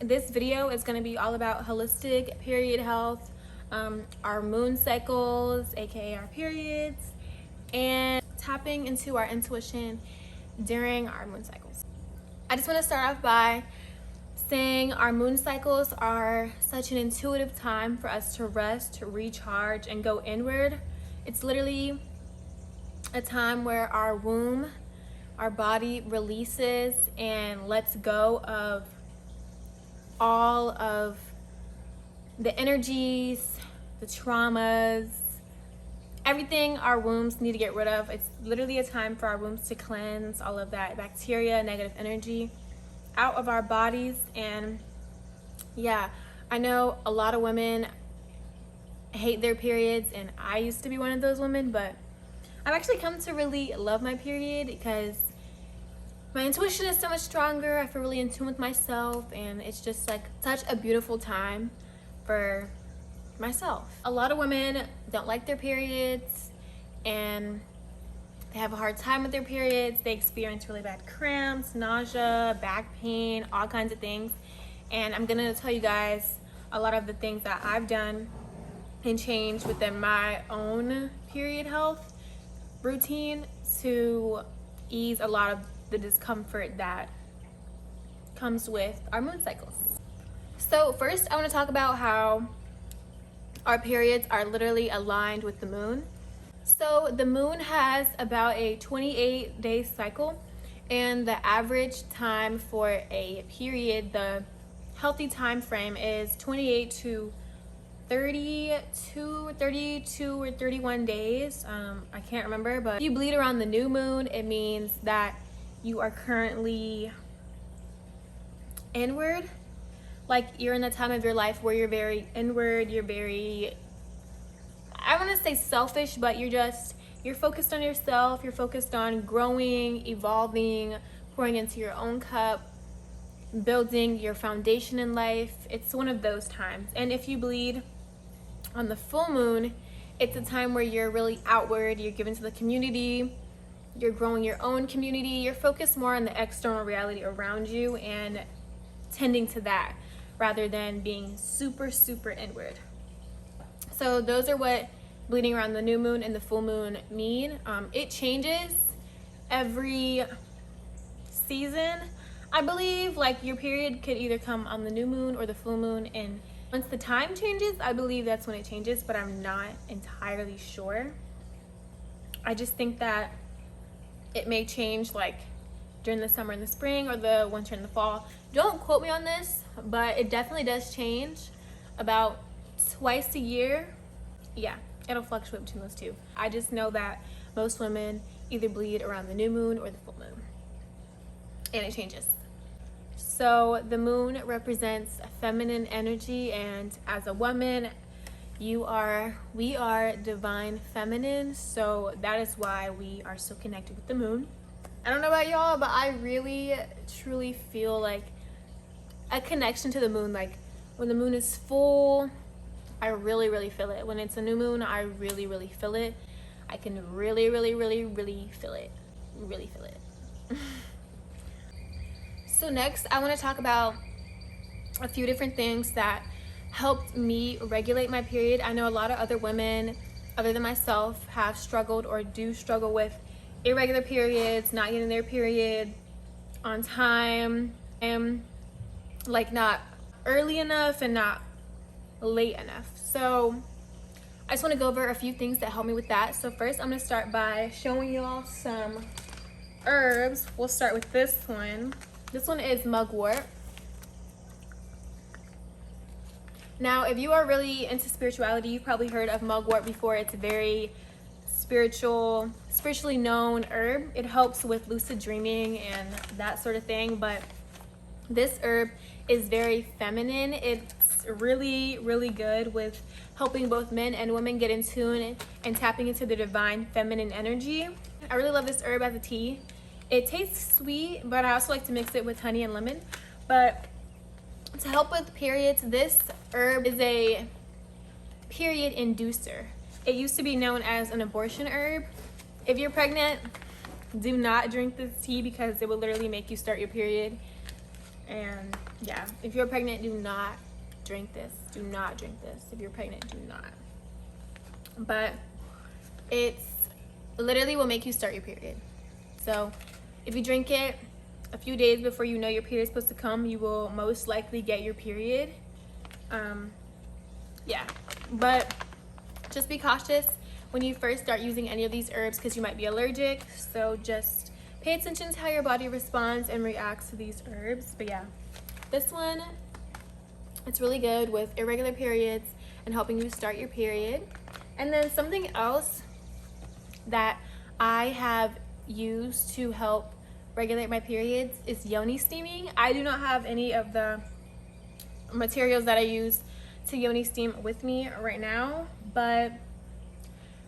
This video is going to be all about holistic period health, our moon cycles, aka our periods, and tapping into our intuition during our moon cycles. I just want to start off by saying our moon cycles are such an intuitive time for us to rest, to recharge, and go inward. It's literally a time where our womb, our body releases and lets go of all of the energies, the traumas, everything our wombs need to get rid of. It's literally a time for our wombs to cleanse all of that bacteria, negative energy out of our bodies. And yeah, I know a lot of women hate their periods, and I used to be one of those women, but I've actually come to really love my period because my intuition is so much stronger. I feel really in tune with myself, and it's just like such a beautiful time for myself. A lot of women don't like their periods and they have a hard time with their periods. They experience really bad cramps, nausea, back pain, all kinds of things. And I'm gonna tell you guys a lot of the things that I've done and changed within my own period health routine to ease a lot of the discomfort that comes with our moon cycles. So first, I want to talk about how our periods are literally aligned with the moon. So the moon has about a 28-day cycle, and the average time for a period, the healthy time frame, is 28 to 32 or 31 days. I can't remember, but if you bleed around the new moon, it means that you are currently inward. Like, you're in the time of your life where you're very inward, you're very, I want to say selfish, but you're focused on yourself, you're focused on growing, evolving, pouring into your own cup, building your foundation in life. It's one of those times. And if you bleed on the full moon, it's a time where you're really outward, you're given to the community, you're growing your own community, you're focused more on the external reality around you and tending to that rather than being super inward. So those are what bleeding around the new moon and the full moon mean. It changes every season, I believe. Like, your period could either come on the new moon or the full moon, and once the time changes, I believe that's when it changes, but I'm not entirely sure. I just think that it may change like during the summer and the spring, or the winter and the fall. Don't quote me on this, but it definitely does change about twice a year. Yeah, it'll fluctuate between those two. I just know that most women either bleed around the new moon or the full moon, and it changes. So the moon represents feminine energy, and as a woman, we are divine feminine, so that is why we are so connected with the moon. I don't know about y'all, but I really truly feel like a connection to the moon. Like, when the moon is full, I really feel it. When it's a new moon, I really feel it. I can really feel it. Really feel it. So next, I want to talk about a few different things that helped me regulate my period. I know a lot of other women other than myself have struggled or do struggle with irregular periods, not getting their period on time, and like not early enough and not late enough. So I just want to go over a few things that help me with that. So first, I'm going to start by showing y'all some herbs. We'll start with this one. This one is mugwort. Now, if you are really into spirituality, you've probably heard of mugwort before. It's a very spiritually known herb. It helps with lucid dreaming and that sort of thing, but this herb is very feminine. It's really good with helping both men and women get in tune and tapping into the divine feminine energy. I really love this herb as a tea. It tastes sweet, but I also like to mix it with honey and lemon. But to help with periods, this herb is a period inducer. It used to be known as an abortion herb. If you're pregnant, do not drink this tea because it will literally make you start your period And yeah, if you're pregnant, do not drink this. Do not drink this. If you're pregnant, do not. But it's literally will make you start your period. So if you drink it a few days before you know your period is supposed to come, you will most likely get your period. Yeah, but just be cautious when you first start using any of these herbs because you might be allergic. So just pay attention to how your body responds and reacts to these herbs. But yeah, this one, it's really good with irregular periods and helping you start your period. And then something else that I have used to help regulate my periods is yoni steaming. I do not have any of the materials that I use to yoni steam with me right now, but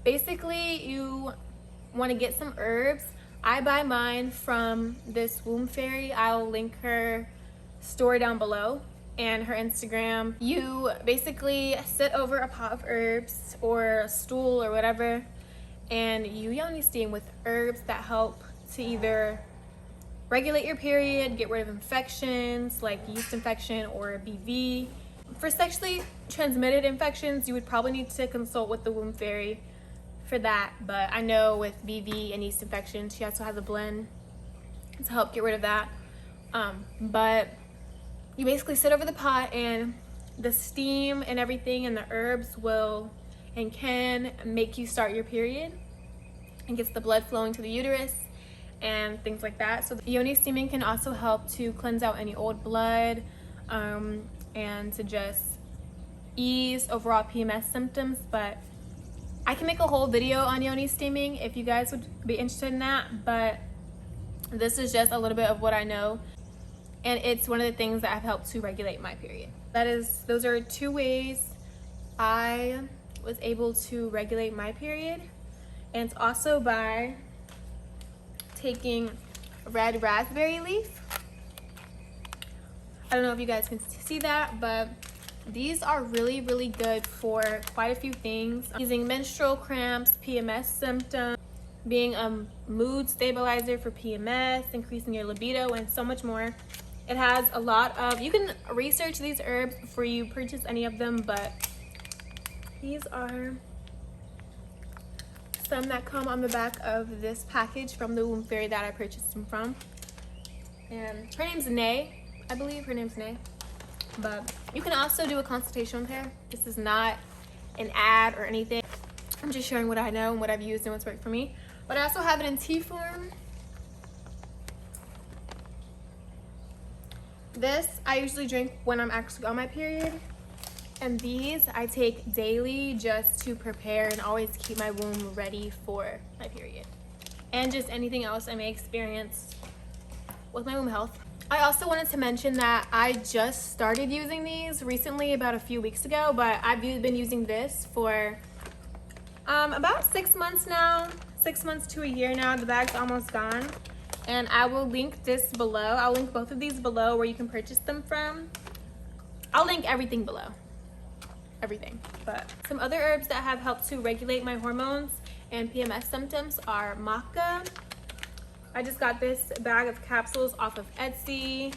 basically you want to get some herbs. I buy mine from this womb fairy. I'll link her store down below and her Instagram. You basically sit over a pot of herbs or a stool or whatever, and you yoni steam with herbs that help to either regulate your period, get rid of infections like yeast infection or BV. For sexually transmitted infections, you would probably need to consult with the womb fairy for that, but I know with BV and yeast infection, she also has a blend to help get rid of that. But you basically sit over the pot, and the steam and everything and the herbs will and can make you start your period and gets the blood flowing to the uterus and things like that. So the yoni steaming can also help to cleanse out any old blood, and to just ease overall PMS symptoms. But I can make a whole video on yoni steaming if you guys would be interested in that, but this is just a little bit of what I know, and it's one of the things that have helped to regulate my period. Those are 2 ways I was able to regulate my period, and it's also by taking red raspberry leaf. I don't know if you guys can see that, but these are really, really good for quite a few things. Using menstrual cramps, PMS symptoms, being a mood stabilizer for PMS, increasing your libido, and so much more. It has a lot of, you can research these herbs before you purchase any of them, but these are some that come on the back of this package from the womb fairy that I purchased them from. And her name's Nay. I believe her name's Nay. But you can also do a consultation with her. This is not an ad or anything. I'm just sharing what I know and what I've used and what's worked for me. But I also have it in tea form. This I usually drink when I'm actually on my period. And these I take daily just to prepare and always keep my womb ready for my period. And just anything else I may experience with my womb health. I also wanted to mention that I just started using these recently, about a few weeks ago, but I've been using this for about 6 months now, 6 months to a year now. The bag's almost gone. And I will link this below. I'll link both of these below where you can purchase them from. I'll link everything below. Everything. But some other herbs that have helped to regulate my hormones and PMS symptoms are maca. I just got this bag of capsules off of Etsy.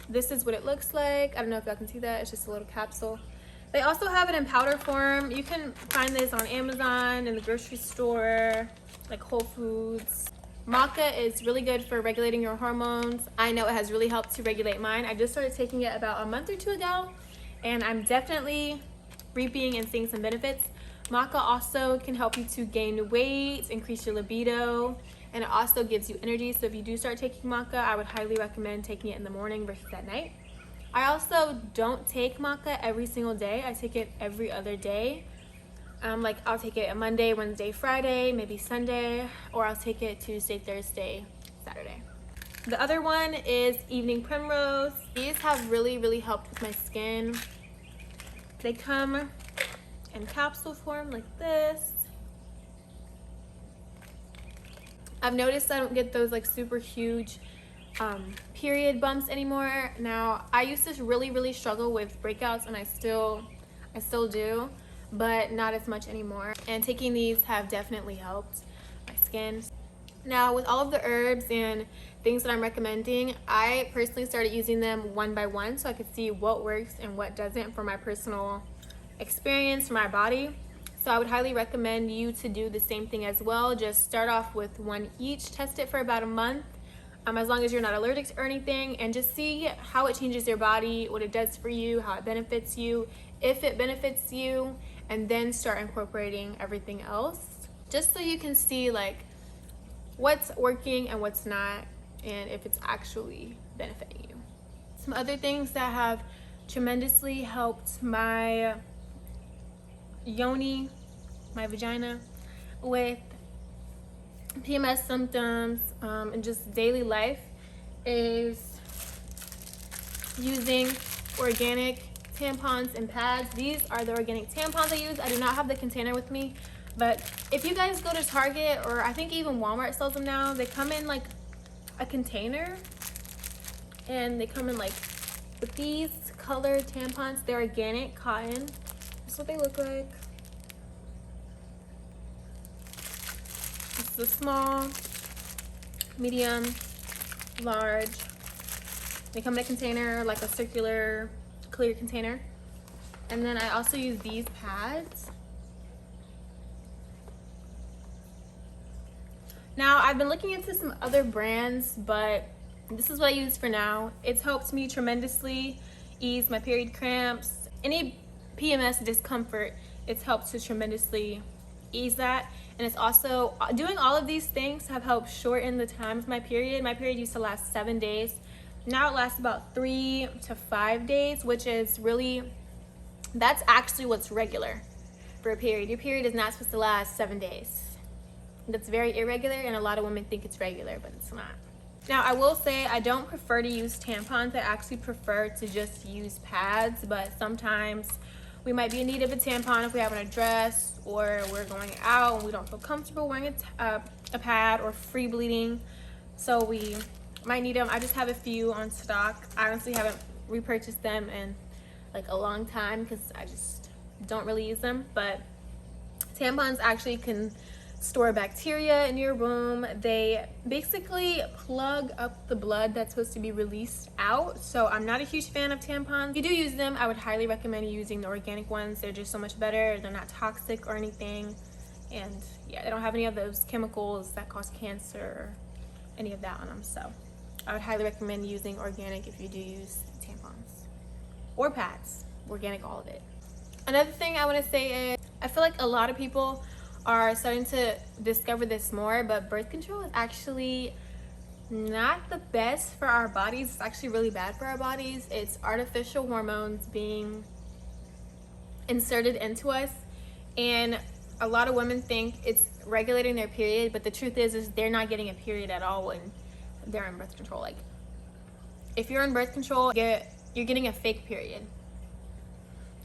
This is what it looks like. I don't know if y'all can see that. It's just a little capsule. They also have it in powder form. You can find this on Amazon, in the grocery store, like Whole Foods. Maca is really good for regulating your hormones. I know it has really helped to regulate mine. I just started taking it about a month or 2 ago, and I'm definitely reaping and seeing some benefits. Maca also can help you to gain weight, increase your libido, and it also gives you energy. So if you do start taking maca, I would highly recommend taking it in the morning versus at night. I also don't take maca every single day. I take it every other day. Like I'll take it a Monday, Wednesday, Friday, maybe Sunday, or I'll take it Tuesday, Thursday, Saturday. The other one is evening primrose. These have really, really helped with my skin. They come in capsule form like this. I've noticed I don't get those like super huge period bumps anymore. Now, I used to really, really struggle with breakouts, and I still do, but not as much anymore. And taking these have definitely helped my skin. Now, with all of the herbs and things that I'm recommending, I personally started using them one by one so I could see what works and what doesn't for my personal experience, for my body. So I would highly recommend you to do the same thing as well. Just start off with one each, test it for about a month, as long as you're not allergic or anything, and just see how it changes your body, what it does for you, how it benefits you, if it benefits you, and then start incorporating everything else, just so you can see like what's working and what's not, and if it's actually benefiting you. Some other things that have tremendously helped my yoni, my vagina, with PMS symptoms and just daily life is using organic tampons and pads. These are the organic tampons I use. I do not have the container with me, but if you guys go to Target, or I think even Walmart sells them now, they come in like a container, and they come in like with these colored tampons. They're organic cotton. That's what they look like. This is a small, medium, large. They come in a container, like a circular clear container. And then I also use these pads. Now, I've been looking into some other brands, but this is what I use for now. It's helped me tremendously ease my period cramps, any PMS discomfort. It's helped to tremendously ease that. And it's also, doing all of these things have helped shorten the time of my period. My period used to last 7 days. Now it lasts about 3 to 5 days, which is really, that's actually what's regular for a period. Your period is not supposed to last 7 days. That's very irregular, and a lot of women think it's regular, but it's not. Now, I will say I don't prefer to use tampons. I actually prefer to just use pads, but sometimes we might be in need of a tampon if we have on a dress, or we're going out and we don't feel comfortable wearing a pad, or free bleeding, so we might need them. I just have a few on stock. I honestly haven't repurchased them in like a long time because I just don't really use them, but tampons actually can store bacteria in your womb. They basically plug up the blood that's supposed to be released out. So I'm not a huge fan of tampons. If you do use them, I would highly recommend using the organic ones. They're just so much better. They're not toxic or anything. And yeah, they don't have any of those chemicals that cause cancer or any of that on them. So I would highly recommend using organic if you do use tampons or pads. Organic, all of it. Another thing I want to say is I feel like a lot of people are starting to discover this more, but birth control is actually not the best for our bodies. It's actually really bad for our bodies. It's artificial hormones being inserted into us, and a lot of women think it's regulating their period, but the truth is they're not getting a period at all when they're on birth control. Like, if you're on birth control, you're getting a fake period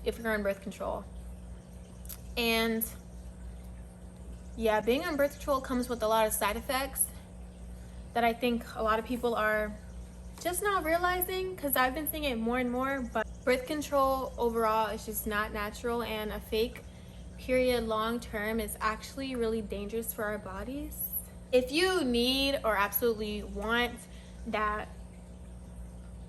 if you're on birth control. And yeah, being on birth control comes with a lot of side effects that I think a lot of people are just not realizing, because I've been seeing it more and more. But birth control overall is just not natural, and a fake period long term is actually really dangerous for our bodies. If you need or absolutely want that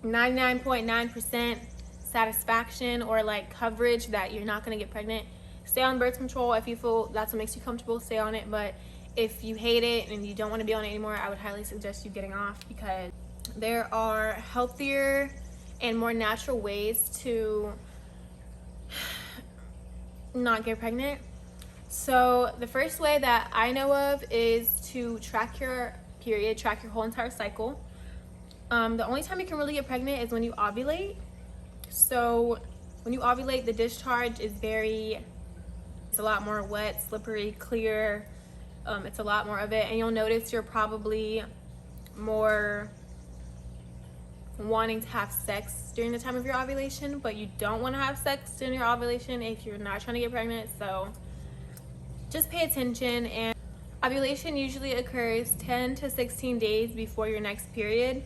99.9% satisfaction or like coverage that you're not going to get pregnant, stay on birth control. If you feel that's what makes you comfortable, stay on it. But if you hate it and you don't want to be on it anymore, I would highly suggest you getting off, because there are healthier and more natural ways to not get pregnant. So the first way that I know of is to track your period, track your whole entire cycle. The only time you can really get pregnant is when you ovulate. So when you ovulate, the discharge is it's a lot more wet, slippery, clear. It's a lot more of it, and you'll notice you're probably more wanting to have sex during the time of your ovulation, but you don't want to have sex during your ovulation if you're not trying to get pregnant. So just pay attention. And ovulation usually occurs 10 to 16 days before your next period.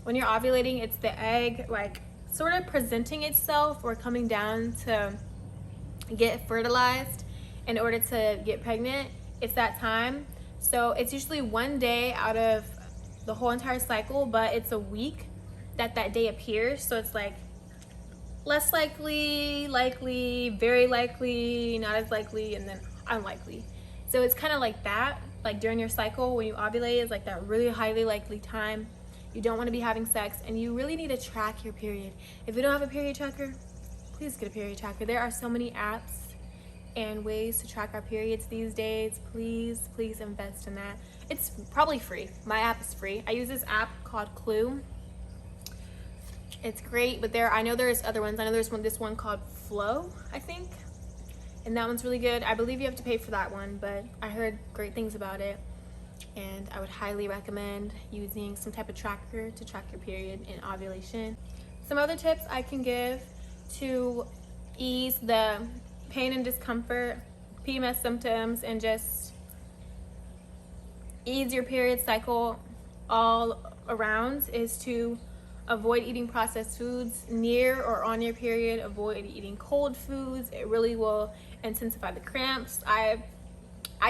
When you're ovulating, it's the egg like sort of presenting itself or coming down to get fertilized in order to get pregnant. It's that time. So it's usually 1 day out of the whole entire cycle, but it's a week that day appears. So it's like less likely, likely, very likely, not as likely, and then unlikely. So it's kind of like that. Like during your cycle, when you ovulate, is like that really highly likely time. You don't want to be having sex, and you really need to track your period. If you don't have a period tracker, please get a period tracker. There are so many apps and ways to track our periods these days. Please invest in that. It's probably free. My app is free. I use this app called Clue. It's great, but I know there's other ones. I know there's this one called Flow, I think, and that one's really good. I believe you have to pay for that one, but I heard great things about it, and I would highly recommend using some type of tracker to track your period and ovulation. Some other tips I can give to ease the pain and discomfort, PMS symptoms, and just ease your period cycle all around is to avoid eating processed foods near or on your period. Avoid eating cold foods. It really will intensify the cramps. I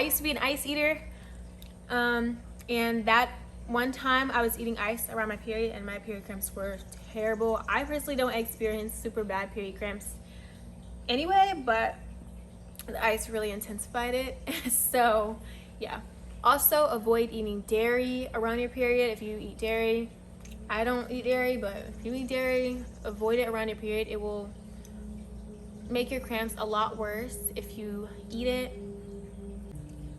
used to be an ice eater, and that one time I was eating ice around my period, and my period cramps were terrible. I personally don't experience super bad period cramps anyway, but the ice really intensified it. So yeah. Also, avoid eating dairy around your period. If you eat dairy, I don't eat dairy, but if you eat dairy, avoid it around your period. It will make your cramps a lot worse if you eat it.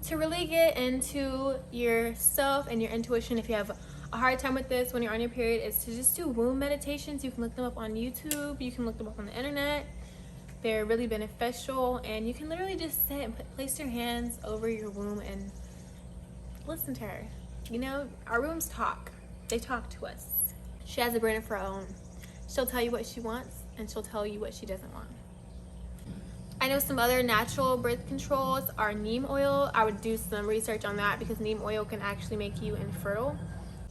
To really get into yourself and your intuition, if you have a hard time with this when you're on your period, is to just do womb meditations. You can look them up on YouTube. You can look them up on the internet. They're really beneficial, and you can literally just sit and place your hands over your womb and listen to her. You know, our wombs talk. They talk to us. She has a brain of her own. She'll tell you what she wants, and she'll tell you what she doesn't want. I know some other natural birth controls are neem oil. I would do some research on that because neem oil can actually make you infertile.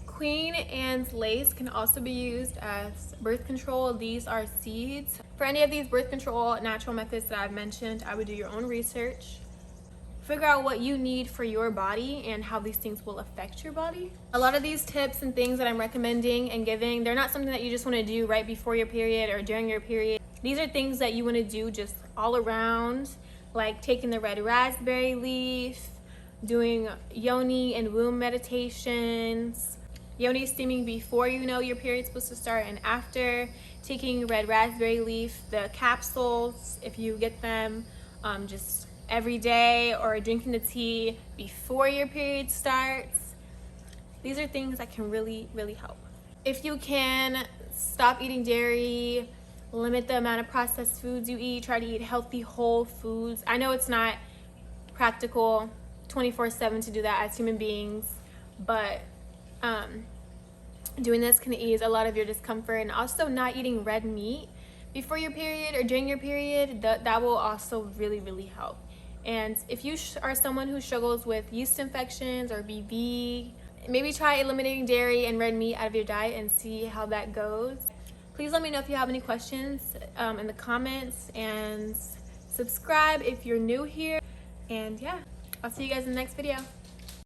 Queen Anne's lace can also be used as birth control. These are seeds. For any of these birth control natural methods that I've mentioned, I would do your own research. Figure out what you need for your body and how these things will affect your body. A lot of these tips and things that I'm recommending and giving, they're not something that you just want to do right before your period or during your period. These are things that you want to do just all around, like taking the red raspberry leaf, doing yoni and womb meditations, yoni steaming before you know your period's supposed to start and after, taking red raspberry leaf, the capsules, if you get them, just every day, or drinking the tea before your period starts. These are things that can really help. If you can, stop eating dairy, limit the amount of processed foods you eat, try to eat healthy whole foods. I know it's not practical 24/7 to do that as human beings, but doing this can ease a lot of your discomfort. And also not eating red meat before your period or during your period, that will also really help. And if you are someone who struggles with yeast infections or BV, maybe try eliminating dairy and red meat out of your diet and see how that goes. Please let me know if you have any questions in the comments, and subscribe if you're new here. And yeah, I'll see you guys in the next video.